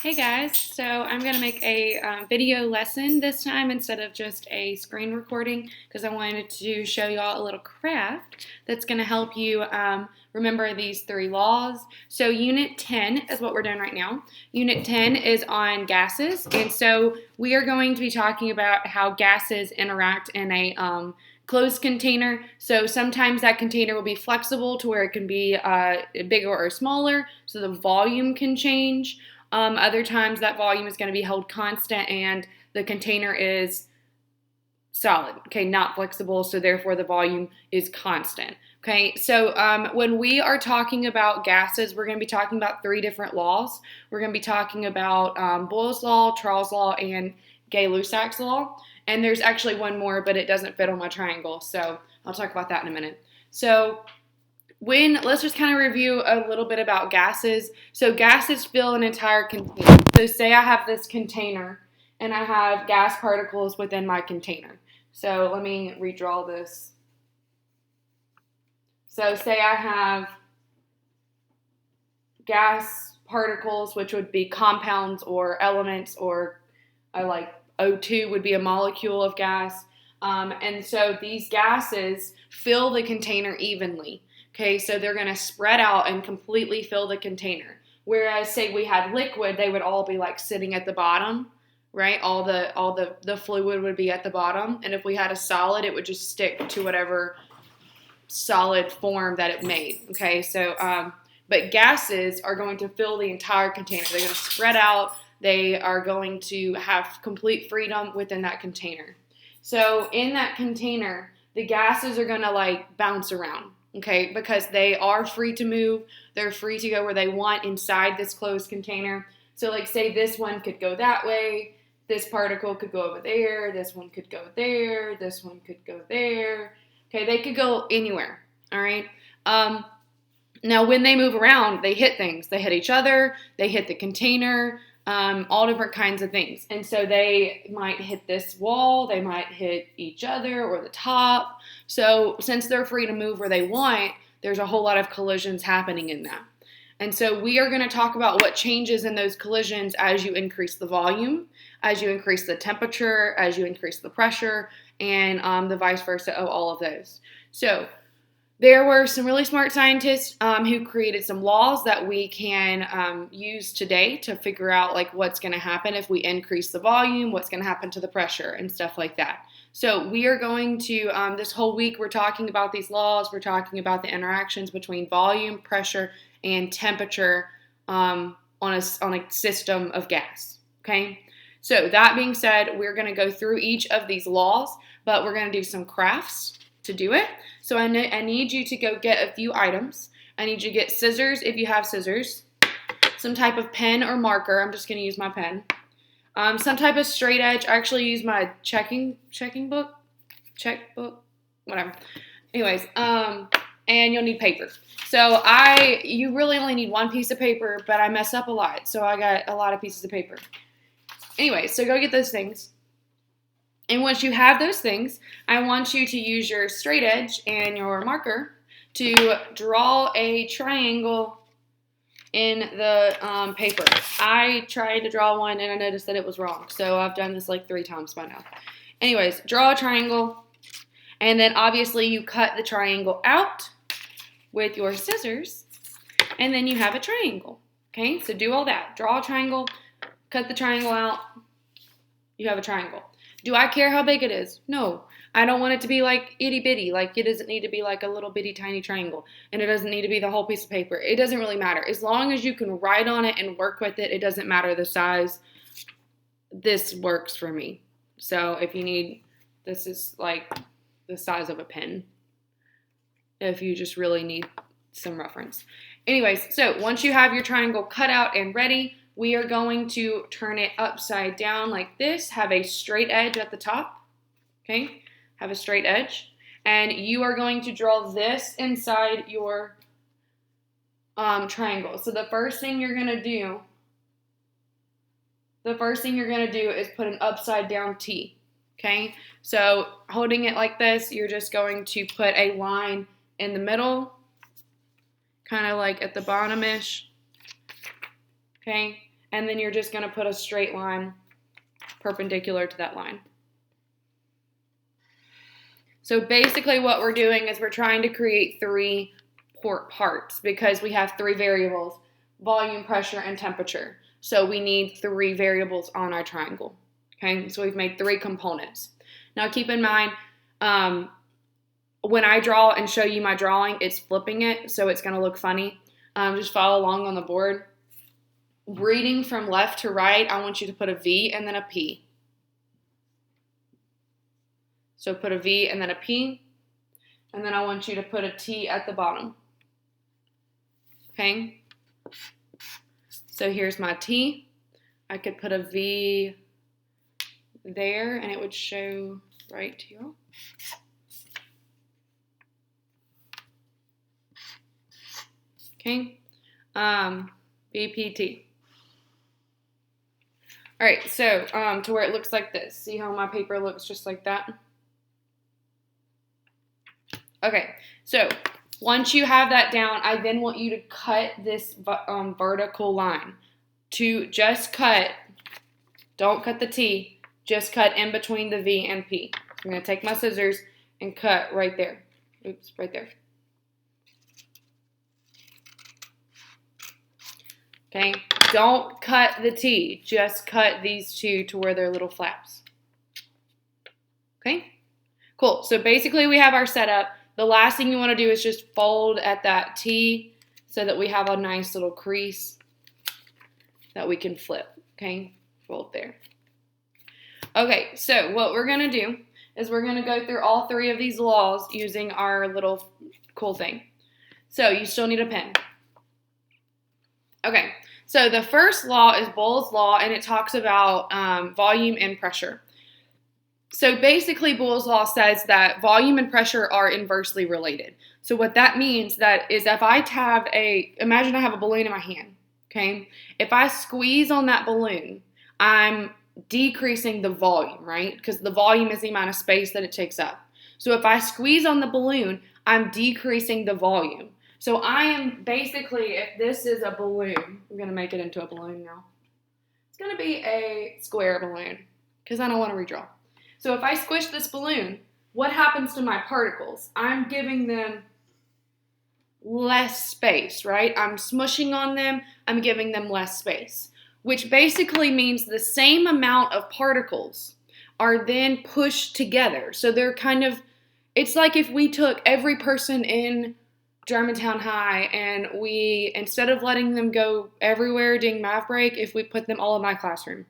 Hey guys, so I'm going to make a video lesson this time instead of just a screen recording because I wanted to show y'all a little craft that's going to help you remember these three laws. So Unit 10 is what we're doing right now. Unit 10 is on gases, and so we are going to be talking about how gases interact in a closed container. So sometimes that container will be flexible to where it can be bigger or smaller, so the volume can change. Other times that volume is going to be held constant and the container is solid, okay, not flexible, so therefore the volume is constant. Okay, so when we are talking about gases, we're going to be talking about three different laws. We're going to be talking about Boyle's law, Charles' law, and Gay-Lussac's law. And there's actually one more, but it doesn't fit on my triangle, so I'll talk about that in a minute. So let's just kind of review a little bit about gases. So gases fill an entire container. So say I have this container and I have gas particles within my container. So let me redraw this. So say I have gas particles, which would be compounds or elements, or like O2 would be a molecule of gas. And so these gases fill the container evenly. Okay, so they're going to spread out and completely fill the container. Whereas, say we had liquid, they would all be like sitting at the bottom, right? All the fluid would be at the bottom. And if we had a solid, it would just stick to whatever solid form that it made. Okay, so but gases are going to fill the entire container. They're going to spread out. They are going to have complete freedom within that container. So in that container, the gases are going to like bounce around. Okay, because they are free to move. They're free to go where they want inside this closed container. So like say this one could go that way, this particle could go over there, this one could go there, this one could go there. Okay, they could go anywhere, all right? Now when they move around, they hit things. They hit each other, they hit the container, all different kinds of things. And so they might hit this wall, they might hit each other or the top. So since they're free to move where they want, there's a whole lot of collisions happening in that. And so we are going to talk about what changes in those collisions as you increase the volume, as you increase the temperature, as you increase the pressure, and the vice versa of all of those. So there were some really smart scientists who created some laws that we can use today to figure out like what's going to happen if we increase the volume, what's going to happen to the pressure and stuff like that. So we are going to, this whole week we're talking about these laws, we're talking about the interactions between volume, pressure, and temperature on a system of gas, okay? So that being said, we're going to go through each of these laws, but we're going to do some crafts to do it. So I need you to go get a few items. I need you to get scissors if you have scissors, some type of pen or marker. I'm just going to use my pen. Some type of straight edge. I actually use my checkbook, whatever. Anyways, and you'll need paper. So you really only need one piece of paper, but I mess up a lot, so I got a lot of pieces of paper. Anyway, so go get those things. And once you have those things, I want you to use your straight edge and your marker to draw a triangle in the paper. I tried to draw one and I noticed that it was wrong. So I've done this like 3 times by now. Anyways, draw a triangle. And then obviously you cut the triangle out with your scissors. And then you have a triangle. Okay, so do all that. Draw a triangle, cut the triangle out. You have a triangle. Do I care how big it is? No. I don't want it to be like itty bitty. Like it doesn't need to be like a little bitty tiny triangle. And it doesn't need to be the whole piece of paper. It doesn't really matter. As long as you can write on it and work with it, it doesn't matter the size. This works for me. So if you need, this is like the size of a pen. If you just really need some reference. Anyways, so once you have your triangle cut out and ready, we are going to turn it upside down like this, have a straight edge at the top, okay? Have a straight edge. And you are going to draw this inside your triangle. So the first thing you're gonna do is put an upside down T, okay? So holding it like this, you're just going to put a line in the middle, kind of like at the bottom-ish, okay? and then you're just going to put a straight line perpendicular to that line. So basically what we're doing is we're trying to create 3 parts because we have 3 variables: volume, pressure, and temperature. So we need 3 variables on our triangle. Okay, so we've made 3 components. Now keep in mind, when I draw and show you my drawing, it's flipping it, so it's going to look funny. Just follow along on the board. Reading from left to right, I want you to put a V and then a P. So put a V and then a P, and then I want you to put a T at the bottom. Okay? So here's my T. I could put a V there, and it would show right to you. Okay? VPT. All right, so to where it looks like this. See how my paper looks just like that? Okay, so once you have that down, I then want you to cut this vertical line. To just cut, don't cut the T, just cut in between the V and P. I'm going to take my scissors and cut right there. Oops, right there. Okay, don't cut the T, just cut these 2 to where they're little flaps. Okay, cool. So basically we have our setup. The last thing you want to do is just fold at that T so that we have a nice little crease that we can flip. Okay, fold there. Okay, so what we're going to do is we're going to go through all 3 of these laws using our little cool thing. So you still need a pen. Okay, so the first law is Boyle's law, and it talks about volume and pressure. So basically, Boyle's law says that volume and pressure are inversely related. So what that means that is if I have imagine I have a balloon in my hand, okay? If I squeeze on that balloon, I'm decreasing the volume, right? Because the volume is the amount of space that it takes up. So if I squeeze on the balloon, I'm decreasing the volume. So I am basically, if this is a balloon, I'm going to make it into a balloon now. It's going to be a square balloon because I don't want to redraw. So if I squish this balloon, what happens to my particles? I'm giving them less space, right? I'm smushing on them, I'm giving them less space, which basically means the same amount of particles are then pushed together. So they're kind of, it's like if we took every person in Germantown High and we, instead of letting them go everywhere during math break, if we put them all in my classroom.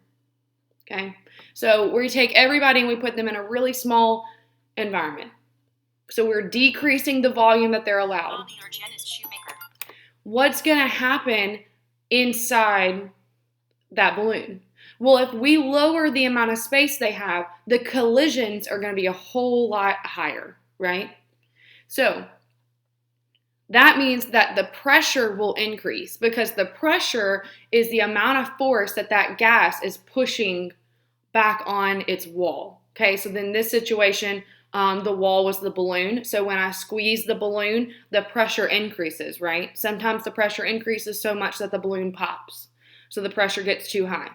Okay, so we take everybody and we put them in a really small environment. So we're decreasing the volume that they're allowed. What's going to happen inside that balloon? Well, if we lower the amount of space they have, the collisions are going to be a whole lot higher, right? So that means that the pressure will increase because the pressure is the amount of force that that gas is pushing back on its wall. Okay, so then this situation, the wall was the balloon. So when I squeeze the balloon, the pressure increases, right? Sometimes the pressure increases so much that the balloon pops. So the pressure gets too high.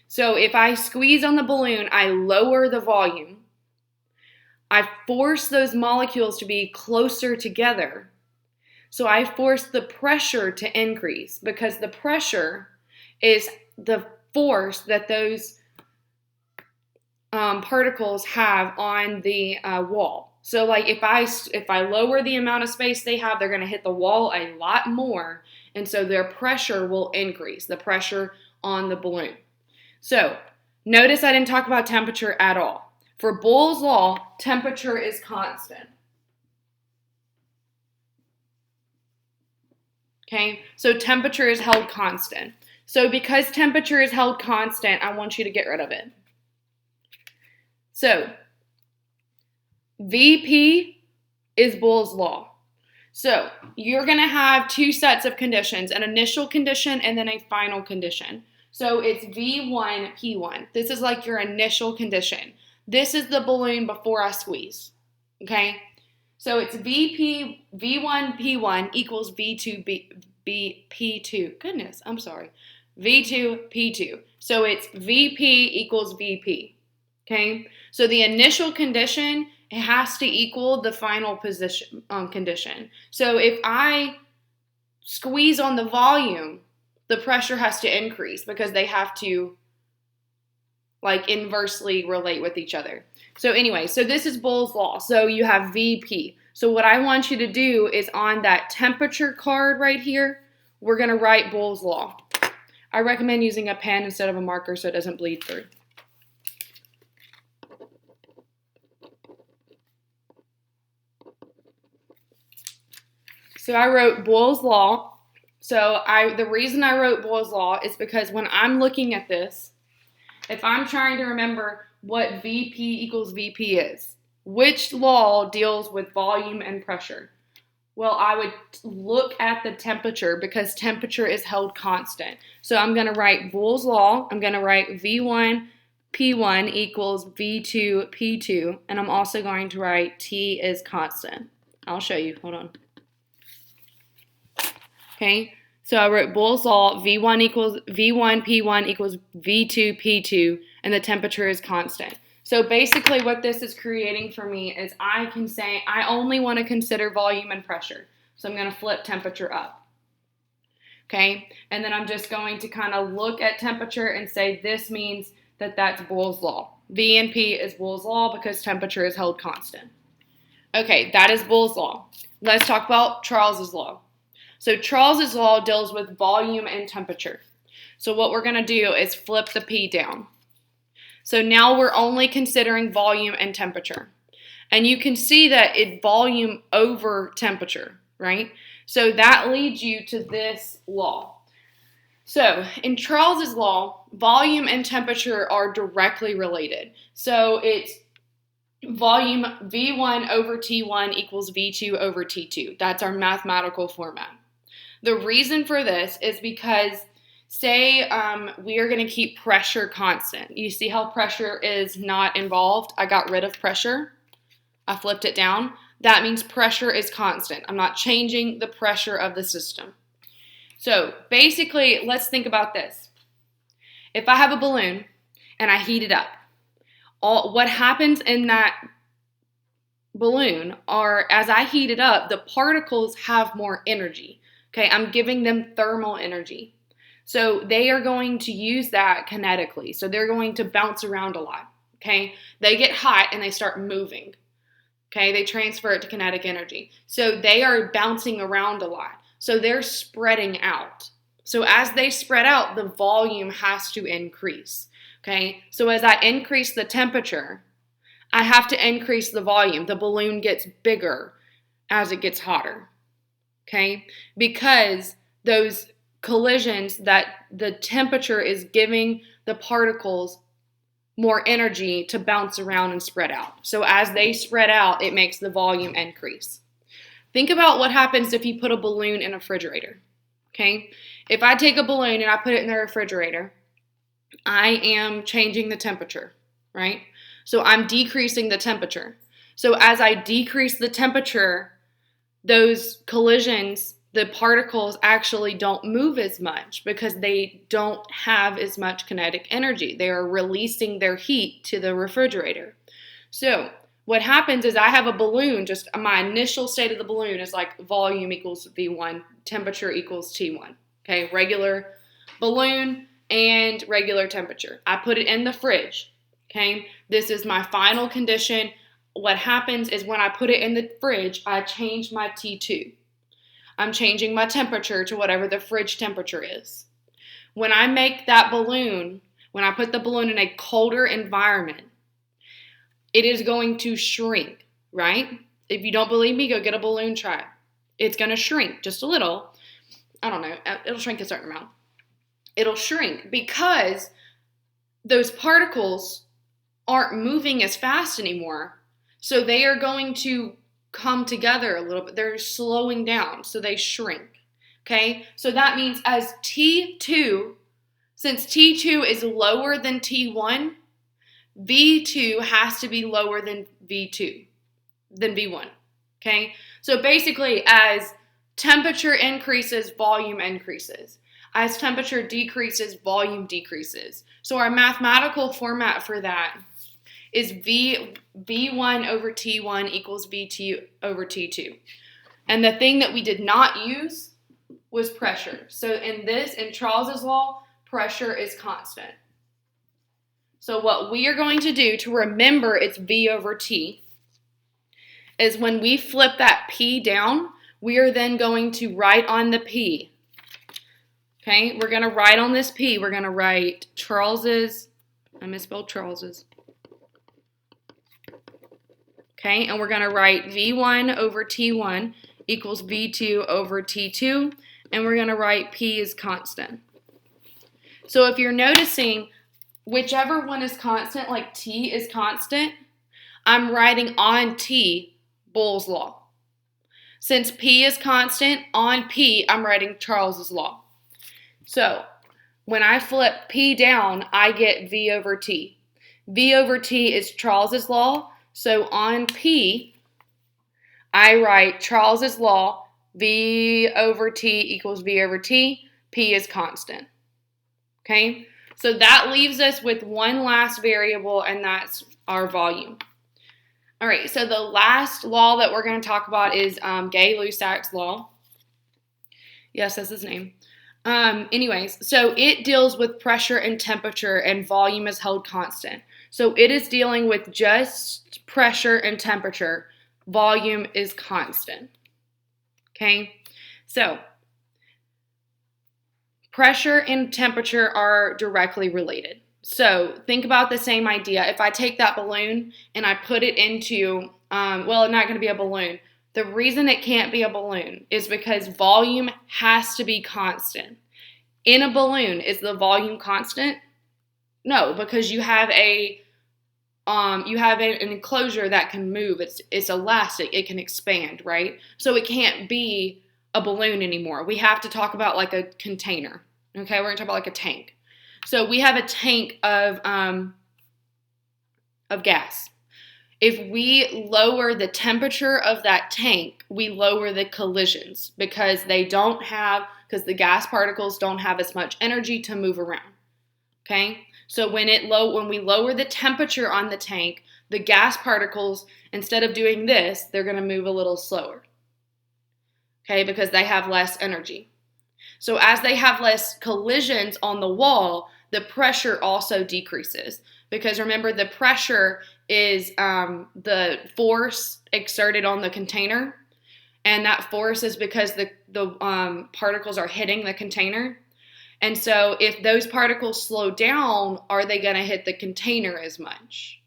So if I squeeze on the balloon, I lower the volume. I force those molecules to be closer together. So I force the pressure to increase because the pressure is the force that those particles have on the wall. So like if I lower the amount of space they have, they're going to hit the wall a lot more, and so their pressure will increase, the pressure on the balloon. So notice I didn't talk about temperature at all. For Boyle's law, temperature is constant. Okay, so temperature is held constant. So because temperature is held constant, I want you to get rid of it. So VP is Boyle's law. So you're going to have 2 sets of conditions, an initial condition and then a final condition. So it's V1, P1. This is like your initial condition. This is the balloon before I squeeze. Okay? So it's V1, P1 equals V2, P2. Goodness, I'm sorry. V2, P2. So it's VP equals VP, okay? So the initial condition, it has to equal the final position condition. So if I squeeze on the volume, the pressure has to increase because they have to like inversely relate with each other. So anyway, so this is Boyle's law. So you have VP. So what I want you to do is on that temperature card right here, we're going to write Boyle's law. I recommend using a pen instead of a marker so it doesn't bleed through. So I wrote Boyle's law. So the reason I wrote Boyle's law is because when I'm looking at this, if I'm trying to remember what VP equals VP is, which law deals with volume and pressure? Well, I would look at the temperature because temperature is held constant. So I'm going to write Boyle's law. I'm going to write V1 P1 equals V2 P2. And I'm also going to write T is constant. I'll show you. Hold on. Okay. So I wrote Boyle's law, V1 P1 equals V2 P2, and the temperature is constant. So basically what this is creating for me is I can say I only want to consider volume and pressure. So I'm going to flip temperature up. Okay, and then I'm just going to kind of look at temperature and say this means that that's Boyle's law. V and P is Boyle's law because temperature is held constant. Okay, that is Boyle's law. Let's talk about Charles's law. So Charles's law deals with volume and temperature. So what we're going to do is flip the P down. So now we're only considering volume and temperature. And you can see that it's volume over temperature, right? So that leads you to this law. So in Charles's law, volume and temperature are directly related. So it's volume V1 over T1 equals V2 over T2. That's our mathematical format. The reason for this is because say we are going to keep pressure constant. You see how pressure is not involved? I got rid of pressure. I flipped it down. That means pressure is constant. I'm not changing the pressure of the system. So basically, let's think about this. If I have a balloon and I heat it up, what happens in that balloon are as I heat it up, the particles have more energy. Okay, I'm giving them thermal energy. So they are going to use that kinetically. So they're going to bounce around a lot. Okay, they get hot and they start moving. Okay, they transfer it to kinetic energy. So they are bouncing around a lot. So they're spreading out. So as they spread out, the volume has to increase. Okay, so as I increase the temperature, I have to increase the volume. The balloon gets bigger as it gets hotter. Okay, because those collisions that the temperature is giving the particles more energy to bounce around and spread out. So as they spread out, it makes the volume increase. Think about what happens if you put a balloon in a refrigerator. Okay, if I take a balloon and I put it in the refrigerator, I am changing the temperature, right? So I'm decreasing the temperature. So as I decrease the temperature, those collisions, the particles actually don't move as much because they don't have as much kinetic energy. They are releasing their heat to the refrigerator. So what happens is I have a balloon, just my initial state of the balloon is like volume equals V1, temperature equals T1. Okay, regular balloon and regular temperature. I put it in the fridge. Okay, this is my final condition. What happens is when I put it in the fridge, I change my T2. I'm changing my temperature to whatever the fridge temperature is. When I make that balloon, when I put the balloon in a colder environment, it is going to shrink, right? If you don't believe me, go get a balloon, try it. It's going to shrink just a little. I don't know. It'll shrink a certain amount. It'll shrink because those particles aren't moving as fast anymore. So they are going to come together a little bit. They're slowing down, so they shrink. Okay? So that means as T2, since T2 is lower than T1, V2 has to be lower than V1. Okay? So basically, as temperature increases, volume increases. As temperature decreases, volume decreases. So our mathematical format for that is V1 over T1 equals VT over T2. And the thing that we did not use was pressure. So in Charles's law, pressure is constant. So what we are going to do to remember it's V over T is when we flip that P down, we are then going to write on the P. Okay, we're going to write on this P, we're going to write Charles's, I misspelled Charles's. Okay, and we're going to write V1 over T1 equals V2 over T2, and we're going to write P is constant. So if you're noticing, whichever one is constant, like T is constant, I'm writing on T, Boyle's law. Since P is constant, on P, I'm writing Charles's law. So when I flip P down, I get V over T. V over T is Charles's law, so on P, I write Charles's law, V over T equals V over T, P is constant. Okay, so that leaves us with one last variable, and that's our volume. All right, so the last law that we're going to talk about is Gay-Lussac's law. Yes, that's his name. Anyways, so it deals with pressure and temperature, and volume is held constant. So it is dealing with just pressure and temperature. Volume is constant. Okay, so pressure and temperature are directly related. So think about the same idea. If I take that balloon and I put it into, well, it's not going to be a balloon. The reason it can't be a balloon is because volume has to be constant. In a balloon, is the volume constant? No, because you have an enclosure that can move. It's elastic. It can expand, right? So it can't be a balloon anymore. We have to talk about like a container. Okay, we're going to talk about like a tank. So we have a tank of gas. If we lower the temperature of that tank, we lower the collisions because the gas particles don't have as much energy to move around. Okay? So when we lower the temperature on the tank, the gas particles, instead of doing this, they're going to move a little slower. Okay? Because they have less energy. So as they have less collisions on the wall, the pressure also decreases. Because remember, the pressure is the force exerted on the container. And that force is because the particles are hitting the container. And so if those particles slow down, are they going to hit the container as much?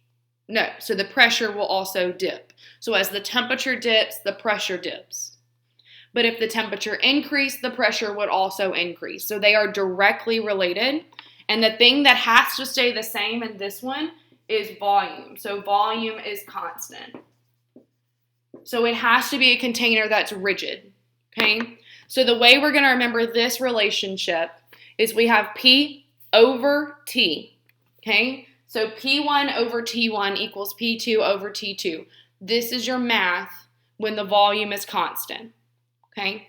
No. So the pressure will also dip. So as the temperature dips, the pressure dips. But if the temperature increased, the pressure would also increase. So they are directly related. And the thing that has to stay the same in this one is volume. So volume is constant. So it has to be a container that's rigid. Okay? So the way we're going to remember this relationship is we have P over T. Okay? So P1 over T1 equals P2 over T2. This is your math when the volume is constant. Okay?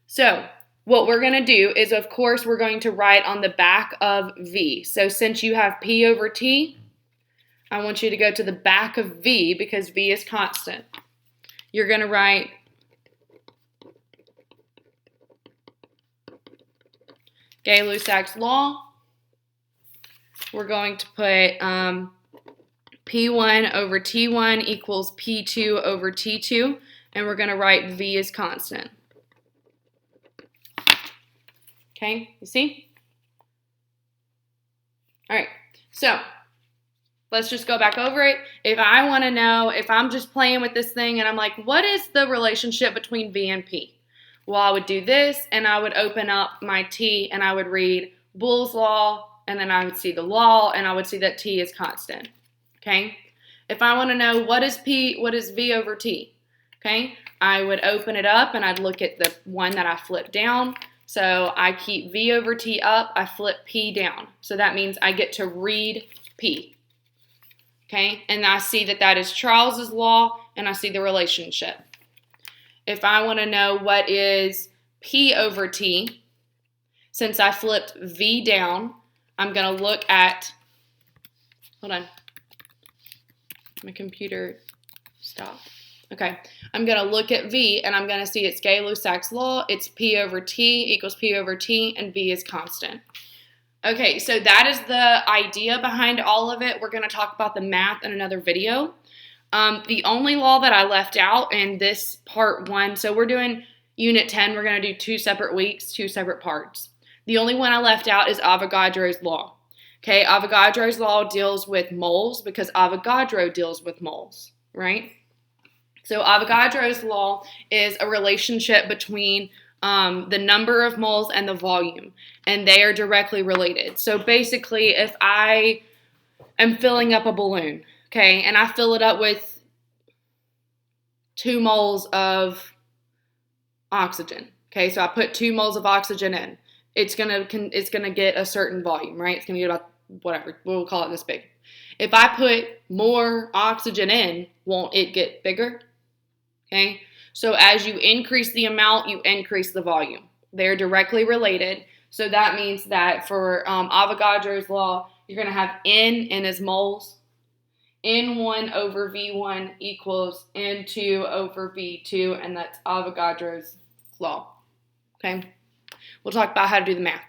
So what we're going to do is, of course, we're going to write on the back of V. So since you have P over T, I want you to go to the back of V because V is constant. You're going to write Gay-Lussac's law. We're going to put P1 over T1 equals P2 over T2, and we're going to write V is constant. Okay, you see? All right, so let's just go back over it. If I want to know, if I'm just playing with this thing and I'm like, what is the relationship between V and P? Well, I would do this, and I would open up my T, and I would read Boyle's law, and then I would see the law, and I would see that T is constant. Okay? If I want to know what is V over T, okay, I would open it up, and I'd look at the one that I flipped down. So I keep V over T up, I flip P down. So that means I get to read P. Okay? And I see that that is Charles's law, and I see the relationship. If I want to know what is P over T, since I flipped V down, I'm going to look at, hold on, my computer stopped. Okay, I'm going to look at V, and I'm going to see it's Gay-Lussac's law. It's P over T equals P over T, and V is constant. Okay, so that is the idea behind all of it. We're going to talk about the math in another video. The only law that I left out in this part 1, so we're doing Unit 10. We're going to do 2 separate weeks, 2 separate parts. The only one I left out is Avogadro's law. Okay, Avogadro's law deals with moles because Avogadro deals with moles, right? So Avogadro's law is a relationship between the number of moles and the volume, and they are directly related. So basically, if I am filling up a balloon, okay, and I fill it up with 2 moles of oxygen. Okay, so I put 2 moles of oxygen in. It's gonna get a certain volume, right? It's gonna get about whatever, we'll call it this big. If I put more oxygen in, won't it get bigger? Okay, so as you increase the amount, you increase the volume. They're directly related. So that means that for Avogadro's law, you're gonna have N as moles. N1 over V1 equals N2 over V2, and that's Avogadro's law. Okay? We'll talk about how to do the math.